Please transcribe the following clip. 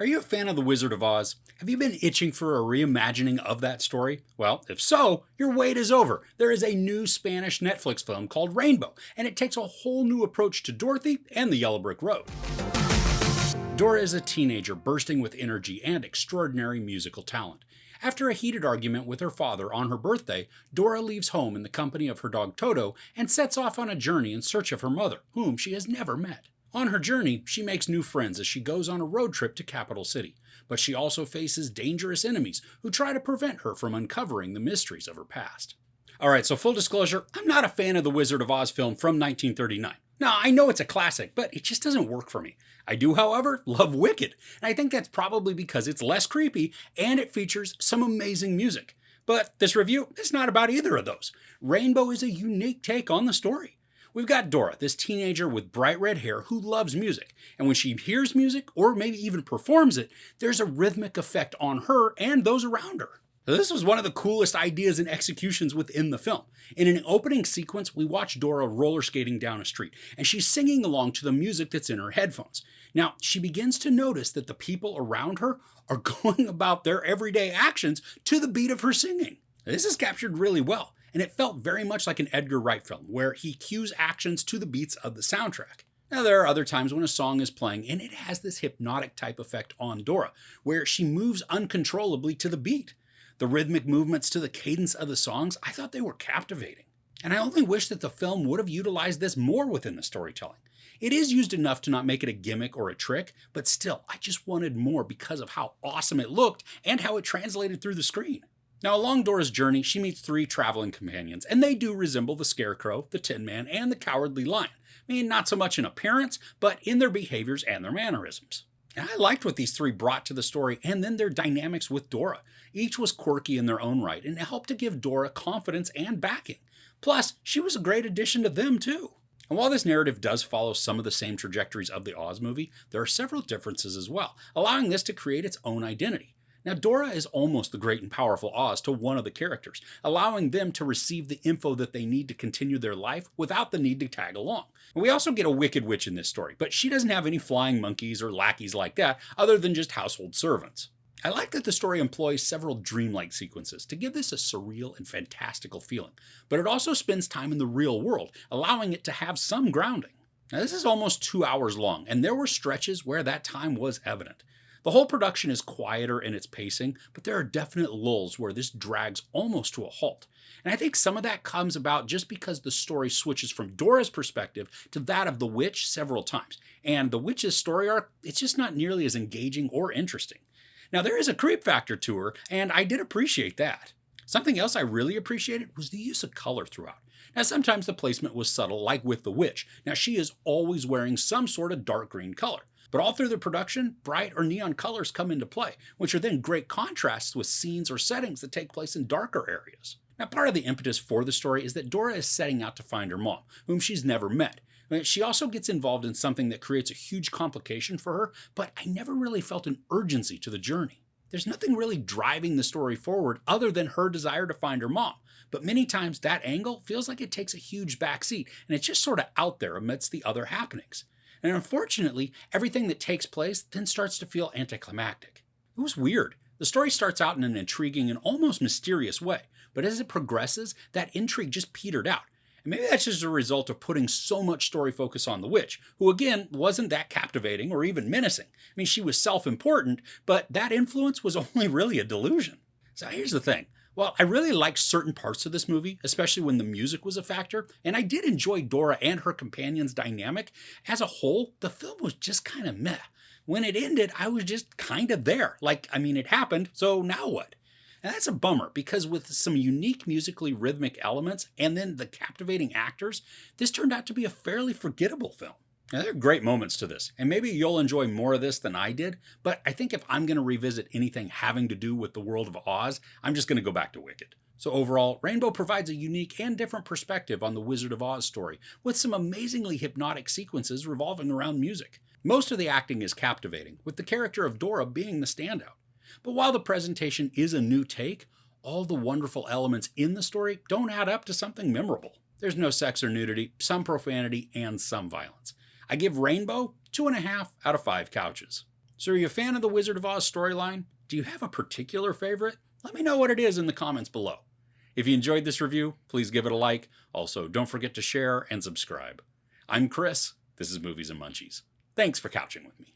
Are you a fan of The Wizard of Oz? Have you been itching for a reimagining of that story? Well, if so, your wait is over. There is a new Spanish Netflix film called Rainbow, and it takes a whole new approach to Dorothy and the Yellow Brick Road. Dora is a teenager bursting with energy and extraordinary musical talent. After a heated argument with her father on her birthday, Dora leaves home in the company of her dog Totó and sets off on a journey in search of her mother, whom she has never met. On her journey, she makes new friends as she goes on a road trip to Capital City, but she also faces dangerous enemies who try to prevent her from uncovering the mysteries of her past. Alright, so full disclosure, I'm not a fan of the Wizard of Oz film from 1939. Now, I know it's a classic, but it just doesn't work for me. I do, however, love Wicked, and I think that's probably because it's less creepy and it features some amazing music. But this review is not about either of those. Rainbow is a unique take on the story. We've got Dora, this teenager with bright red hair who loves music, and when she hears music, or maybe even performs it, there's a rhythmic effect on her and those around her. This was one of the coolest ideas and executions within the film. In an opening sequence, we watch Dora roller skating down a street, and she's singing along to the music that's in her headphones. Now, she begins to notice that the people around her are going about their everyday actions to the beat of her singing. This is captured really well, and it felt very much like an Edgar Wright film, where he cues actions to the beats of the soundtrack. Now, there are other times when a song is playing, and it has this hypnotic type effect on Dora, where she moves uncontrollably to the beat. The rhythmic movements to the cadence of the songs, I thought they were captivating. And I only wish that the film would have utilized this more within the storytelling. It is used enough to not make it a gimmick or a trick, but still, I just wanted more because of how awesome it looked and how it translated through the screen. Now, along Dora's journey, she meets 3 traveling companions, and they do resemble the Scarecrow, the Tin Man, and the Cowardly Lion. I mean, not so much in appearance, but in their behaviors and their mannerisms. And I liked what these 3 brought to the story, and then their dynamics with Dora. Each was quirky in their own right, and it helped to give Dora confidence and backing. Plus, she was a great addition to them, too. And while this narrative does follow some of the same trajectories of the Oz movie, there are several differences as well, allowing this to create its own identity. Now, Dora is almost the great and powerful Oz to one of the characters, allowing them to receive the info that they need to continue their life without the need to tag along. And we also get a Wicked Witch in this story, but she doesn't have any flying monkeys or lackeys like that, other than just household servants. I like that the story employs several dreamlike sequences to give this a surreal and fantastical feeling, but it also spends time in the real world, allowing it to have some grounding. Now, this is almost 2 hours long, and there were stretches where that time was evident. The whole production is quieter in its pacing, but there are definite lulls where this drags almost to a halt. And I think some of that comes about just because the story switches from Dora's perspective to that of the witch several times. And the witch's story arc, it's just not nearly as engaging or interesting. Now, there is a creep factor to her, and I did appreciate that. Something else I really appreciated was the use of color throughout. Now, sometimes the placement was subtle, like with the witch. Now, she is always wearing some sort of dark green color. But all through the production, bright or neon colors come into play, which are then great contrasts with scenes or settings that take place in darker areas. Now, part of the impetus for the story is that Dora is setting out to find her mom, whom she's never met. She also gets involved in something that creates a huge complication for her, but I never really felt an urgency to the journey. There's nothing really driving the story forward other than her desire to find her mom, but many times that angle feels like it takes a huge backseat, and it's just sort of out there amidst the other happenings. And unfortunately, everything that takes place then starts to feel anticlimactic. It was weird. The story starts out in an intriguing and almost mysterious way, but as it progresses, that intrigue just petered out. And maybe that's just a result of putting so much story focus on the witch, who again wasn't that captivating or even menacing. I mean, she was self-important, but that influence was only really a delusion. So here's the thing. Well, I really liked certain parts of this movie, especially when the music was a factor, and I did enjoy Dora and her companion's dynamic. As a whole, the film was just kind of meh. When it ended, I was just kind of there. It happened, so now what? And that's a bummer, because with some unique musically rhythmic elements and then the captivating actors, this turned out to be a fairly forgettable film. Now, there are great moments to this, and maybe you'll enjoy more of this than I did, but I think if I'm going to revisit anything having to do with the world of Oz, I'm just going to go back to Wicked. So overall, Rainbow provides a unique and different perspective on the Wizard of Oz story, with some amazingly hypnotic sequences revolving around music. Most of the acting is captivating, with the character of Dora being the standout. But while the presentation is a new take, all the wonderful elements in the story don't add up to something memorable. There's no sex or nudity, some profanity, and some violence. I give Rainbow 2.5 out of 5 couches. So are you a fan of the Wizard of Oz storyline? Do you have a particular favorite? Let me know what it is in the comments below. If you enjoyed this review, please give it a like. Also, don't forget to share and subscribe. I'm Chris. This is Movies and Munchies. Thanks for couching with me.